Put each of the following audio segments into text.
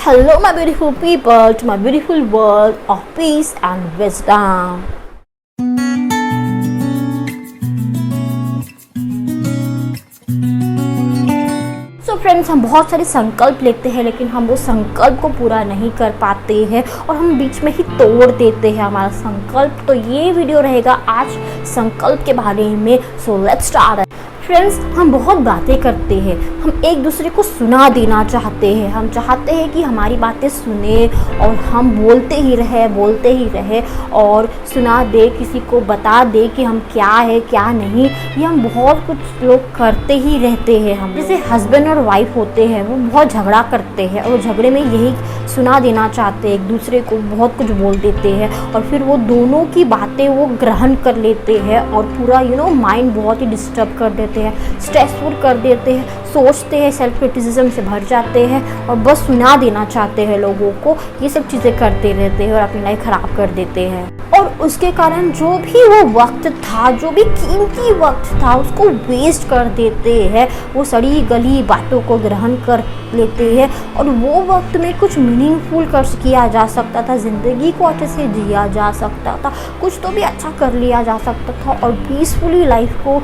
Hello, my beautiful people, to my beautiful world of peace and wisdom. So friends, हम बहुत सारे संकल्प लेते हैं लेकिन हम वो संकल्प को पूरा नहीं कर पाते हैं और हम बीच में ही तोड़ देते हैं हमारा संकल्प। तो ये वीडियो रहेगा आज संकल्प के बारे में। So let's start. फ्रेंड्स, हम बहुत बातें करते हैं, हम एक दूसरे को सुना देना चाहते हैं, हम चाहते हैं कि हमारी बातें सुने और हम बोलते ही रहे और सुना दे, किसी को बता दे कि हम क्या है क्या नहीं। ये हम बहुत कुछ लोग करते ही रहते हैं। हम जैसे हस्बैंड और वाइफ होते हैं, वो बहुत झगड़ा करते हैं और झगड़े में यही सुना देना चाहते हैं, एक दूसरे को बहुत कुछ बोल देते हैं और फिर वो दोनों की बातें वो ग्रहण कर लेते हैं और पूरा माइंड बहुत ही डिस्टर्ब कर देते हैं, स्ट्रेसफुल कर देते हैं, सोचते हैं, सेल्फ क्रिटिसिज्म से भर जाते हैं और बस सुना देना चाहते हैं लोगों को। ये सब चीज़ें करते रहते हैं और अपनी लाइफ ख़राब कर देते हैं और उसके कारण जो भी वो वक्त था, जो भी कीमती वक्त था, उसको वेस्ट कर देते हैं। वो सड़ी गली बातों को ग्रहण कर लेते हैं और वो वक्त में कुछ मीनिंगफुल किया जा सकता था, ज़िंदगी को अच्छे से जिया जा सकता था, कुछ तो भी अच्छा कर लिया जा सकता था और पीसफुली लाइफ को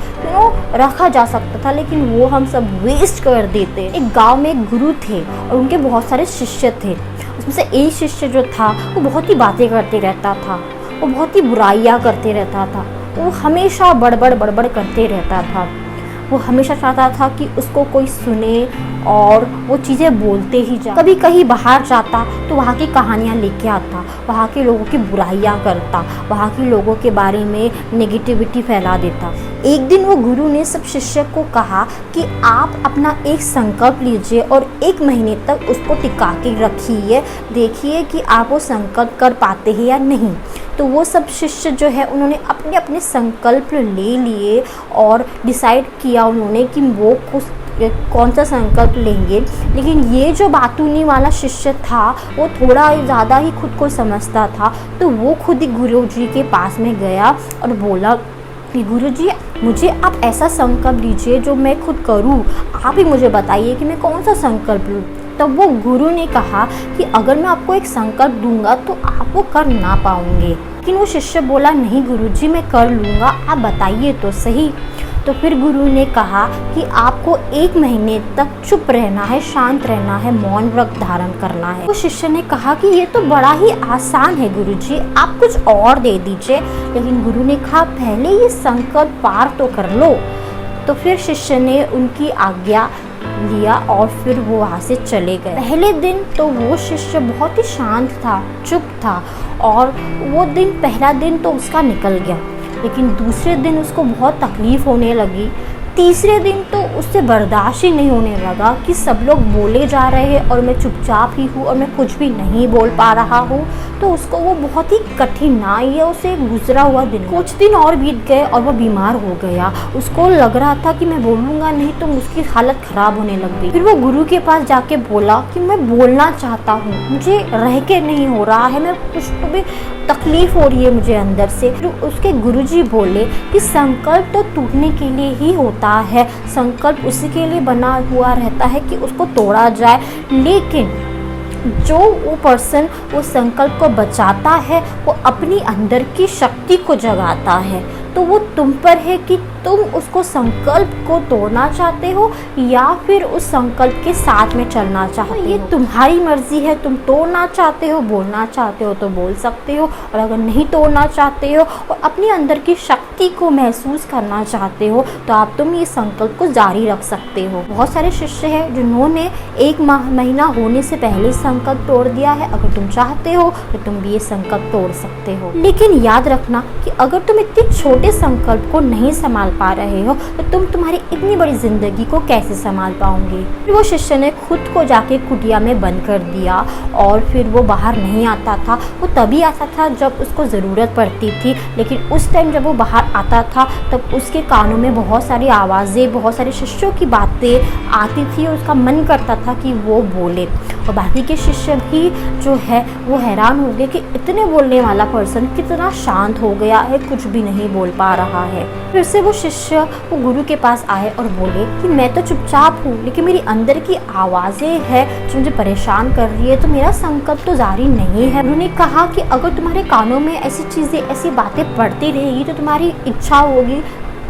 रखा जा सकता था, लेकिन वो हम सब वेस्ट कर देते। एक गांव में एक गुरु थे और उनके बहुत सारे शिष्य थे। उसमें से एक शिष्य जो था वो बहुत ही बातें करते रहता था, वो बहुत ही बुराइयां करते रहता था, वो हमेशा बड़बड़ करते रहता था। वो हमेशा चाहता था कि उसको कोई सुने और वो चीज़ें बोलते ही जाए। कभी कहीं बाहर जाता तो वहाँ की कहानियाँ लेके आता, वहाँ के लोगों की बुराइयाँ करता, वहाँ के लोगों के बारे में नेगेटिविटी फैला देता। एक दिन वो गुरु ने सब शिष्य को कहा कि आप अपना एक संकल्प लीजिए और 1 महीने तक उसको टिका के रखिए, देखिए कि आप वो संकल्प कर पाते हैं या नहीं। तो वो सब शिष्य जो है उन्होंने अपने अपने संकल्प ले लिए और डिसाइड किया उन्होंने कि वो कौन सा संकल्प लेंगे। लेकिन ये जो बातूनी वाला शिष्य था वो थोड़ा ज़्यादा ही खुद को समझता था, तो वो खुद ही गुरु जी के पास में गया और बोला कि गुरु जी, मुझे आप ऐसा संकल्प लीजिए जो मैं खुद करूं, आप ही मुझे बताइए कि मैं कौन सा संकल्प लूँ। तब वो गुरु ने कहा कि अगर मैं आपको एक संकल्प दूंगा तो आप वो कर ना पाओगे। लेकिन वो शिष्य बोला, नहीं गुरुजी, मैं कर लूँगा, आप बताइए तो सही। तो फिर गुरु ने कहा कि आपको 1 महीने तक चुप रहना है, शांत रहना है, मौन व्रत धारण करना है। वो शिष्य ने कहा कि ये तो बड़ा ही आसान है गुरुजी, आप कुछ और दे दीजिए। लेकिन गुरु ने कहा पहले ये संकल्प पार तो कर लो। तो फिर शिष्य ने उनकी आज्ञा लिया और फिर वो वहाँ से चले गए। पहले दिन तो वो शिष्य बहुत ही शांत था, चुप था और वो पहला दिन तो उसका निकल गया। लेकिन दूसरे दिन उसको बहुत तकलीफ़ होने लगी। तीसरे दिन तो उससे बर्दाश्त ही नहीं होने लगा कि सब लोग बोले जा रहे हैं और मैं चुपचाप ही हूँ और मैं कुछ भी नहीं बोल पा रहा हूँ। तो उसको वो बहुत ही कठिनाई है उसे गुजरा हुआ दिन। कुछ दिन और बीत गए और वो बीमार हो गया। उसको लग रहा था कि मैं बोलूँगा नहीं तो उसकी हालत ख़राब होने लग गई। फिर वो गुरु के पास जाके बोला कि मैं बोलना चाहता हूँ, मुझे रह के नहीं हो रहा है, मैं कुछ तो भी तकलीफ़ हो रही है मुझे अंदर से। फिर उसके गुरुजी बोले कि संकल्प तो टूटने के लिए ही होता है, संकल्प उसी के लिए बना हुआ रहता है कि उसको तोड़ा जाए, लेकिन जो वो पर्सन वो संकल्प को बचाता है वो अपनी अंदर की शक्ति को जगाता है। तो वो तुम पर है कि तुम उसको संकल्प को तोड़ना चाहते हो या फिर उस संकल्प के साथ में चलना चाहते हो। ये तुम्हारी मर्जी है, तुम तोड़ना चाहते हो, बोलना चाहते हो तो बोल सकते हो, और अगर नहीं तोड़ना चाहते हो और अपनी अंदर की शक्ति को महसूस करना चाहते हो तो तुम ये संकल्प को जारी रख सकते हो। बहुत सारे शिष्य हैं जिन्होंने 1 महीना होने से पहले संकल्प तोड़ दिया है। अगर तुम चाहते हो तो तुम भी ये संकल्प तोड़ सकते हो। लेकिन याद रखना कि अगर तुम इतने छोटे संकल्प को नहीं संभाल पा रहे हो तो तुम तुम्हारी इतनी बड़ी जिंदगी को कैसे संभाल पाओगे। फिर वो शिष्य ने खुद को जाके कुटिया में बंद कर दिया और फिर वो बाहर नहीं आता था। वो तभी आता था जब उसको ज़रूरत पड़ती थी, लेकिन उस टाइम जब वो बाहर आता था तब उसके कानों में बहुत सारी आवाज़ें, बहुत सारे शिष्यों की बातें आती थी और उसका मन करता था कि वो बोले। और बाकी के शिष्य भी जो है वो हैरान हो गए कि इतने बोलने वाला पर्सन कितना शांत हो गया है, कुछ भी नहीं बोल पा रहा है। फिर से वो शिष्य वो गुरु के पास आए और बोले कि मैं तो चुपचाप हूँ, लेकिन मेरी अंदर की आवाज़ें हैं जो मुझे परेशान कर रही है, तो मेरा संकल्प तो जारी नहीं है। उन्होंने कहा कि अगर तुम्हारे कानों में ऐसी चीज़ें, ऐसी बातें पड़ती रहेगी तो तुम्हारी इच्छा होगी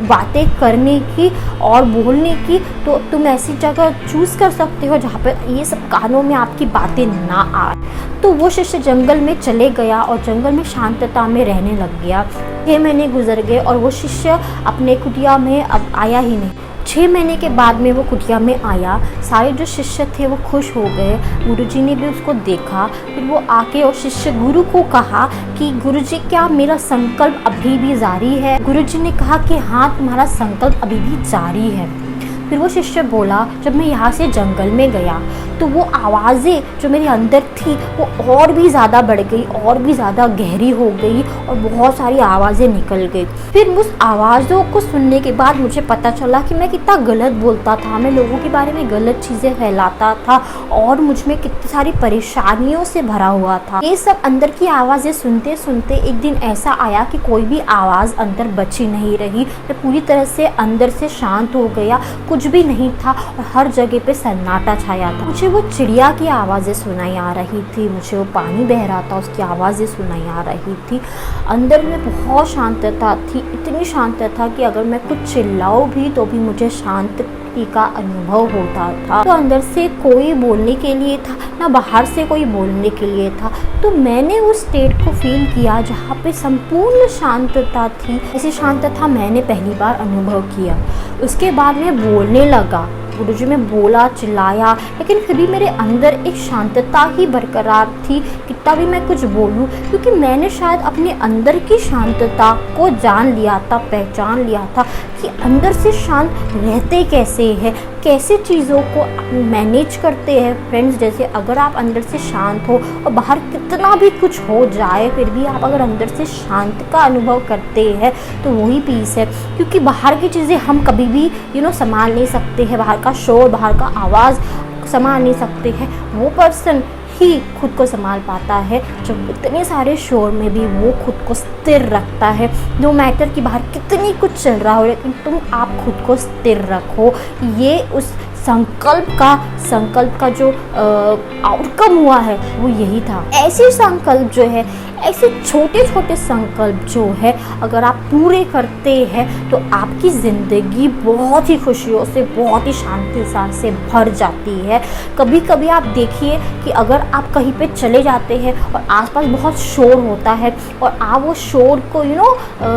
बातें करने की और बोलने की, तो तुम ऐसी जगह चूज़ कर सकते हो जहाँ पर ये सब कानों में आपकी बातें ना आए। तो वो शिष्य जंगल में चले गया और जंगल में शांतता में रहने लग गया। 6 महीने गुजर गए और वो शिष्य अपने कुटिया में अब आया ही नहीं। 6 महीने के बाद में वो कुटिया में आया। सारे जो शिष्य थे वो खुश हो गए। गुरुजी ने भी उसको देखा। फिर वो आके और शिष्य गुरु को कहा कि गुरुजी क्या मेरा संकल्प अभी भी जारी है? गुरुजी ने कहा कि हाँ, तुम्हारा संकल्प अभी भी जारी है। फिर वो शिष्य बोला, जब मैं यहाँ से जंगल में गया तो वो आवाज़ें जो मेरे अंदर थी वो और भी ज़्यादा बढ़ गई, और भी ज़्यादा गहरी हो गई और बहुत सारी आवाज़ें निकल गई। फिर उस आवाज़ों को सुनने के बाद मुझे पता चला कि मैं कितना गलत बोलता था, मैं लोगों के बारे में गलत चीज़ें फैलाता था और मुझ में कितनी सारी परेशानियों से भरा हुआ था। ये सब अंदर की आवाज़ें सुनते सुनते एक दिन ऐसा आया कि कोई भी आवाज़ अंदर बची नहीं रही। मैं पूरी तरह से अंदर से शांत हो गया, कुछ भी नहीं था और हर जगह पे सन्नाटा छाया था। मुझे वो चिड़िया की आवाज़ें सुनाई आ रही थी, मुझे वो पानी बह रहा था उसकी आवाज़ें सुनाई आ रही थी। अंदर में बहुत शांतता थी, इतनी शांत था कि अगर मैं कुछ चिल्लाऊं भी तो भी मुझे शांति का अनुभव होता था। तो अंदर से कोई बोलने के लिए था ना बाहर से कोई बोलने के लिए था। तो मैंने उस स्टेट को फील किया जहाँ पे संपूर्ण शांतता थी। ऐसी शांतता मैंने पहली बार अनुभव किया। उसके बाद मैं बोलने लगा, गुरुजी में बोला, चिल्लाया, लेकिन फिर भी मेरे अंदर एक शांतता ही बरकरार थी। कितना भी मैं कुछ बोलूं, क्योंकि मैंने शायद अपने अंदर की शांतता को जान लिया था, पहचान लिया था कि अंदर से शांत रहते कैसे हैं, कैसे चीज़ों को मैनेज करते हैं। फ्रेंड्स, जैसे अगर आप अंदर से शांत हो और बाहर कितना भी कुछ हो जाए फिर भी आप अगर अंदर से शांत का अनुभव करते हैं तो वही पीस है। क्योंकि बाहर की चीज़ें हम कभी भी संभाल नहीं सकते हैं, बाहर का शोर, बाहर का आवाज़ संभाल नहीं सकते हैं। वो पर्सन ही खुद को संभाल पाता है जो इतने सारे शोर में भी वो खुद को स्थिर रखता है। नो मैटर कि बाहर कितनी कुछ चल रहा हो, लेकिन तुम आप खुद को स्थिर रखो। ये उस संकल्प का जो आउटकम हुआ है वो यही था। ऐसे संकल्प जो है, ऐसे छोटे छोटे संकल्प जो है, अगर आप पूरे करते हैं तो आपकी ज़िंदगी बहुत ही खुशियों से, बहुत ही शांति से भर जाती है। कभी कभी आप देखिए कि अगर आप कहीं पे चले जाते हैं और आसपास बहुत शोर होता है और आप वो शोर को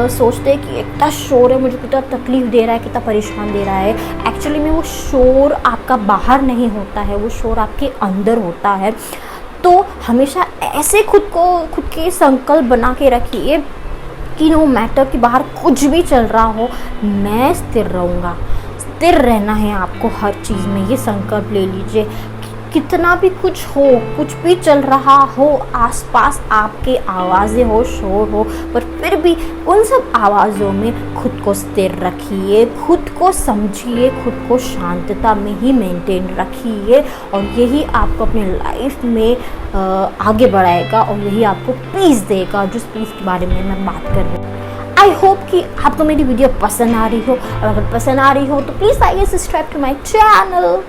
सोचते हैं कि इतना शोर है, मुझे कितना तकलीफ़ दे रहा है, कितना परेशान दे रहा है। एक्चुअली में वो शोर आपका बाहर नहीं होता है, वो शोर आपके अंदर होता है। तो हमेशा ऐसे खुद के संकल्प बना के रखिए कि नो मैटर कि बाहर कुछ भी चल रहा हो, मैं स्थिर रहूँगा। स्थिर रहना है आपको हर चीज़ में, ये संकल्प ले लीजिए। कितना भी कुछ हो, कुछ भी चल रहा हो आसपास, आपके आवाज़ें हो, शोर हो, पर फिर भी उन सब आवाज़ों में खुद को स्थिर रखिए, खुद को समझिए, खुद को शांतता में ही मेंटेन रखिए और यही आपको अपने लाइफ में आगे बढ़ाएगा और यही आपको पीस देगा, जिस पीस के बारे में मैं बात कर रही हूँ। आई होप कि आपको मेरी वीडियो पसंद आ रही हो, और अगर पसंद आ रही हो तो प्लीज़ आइए सब्सक्राइब टू माई चैनल।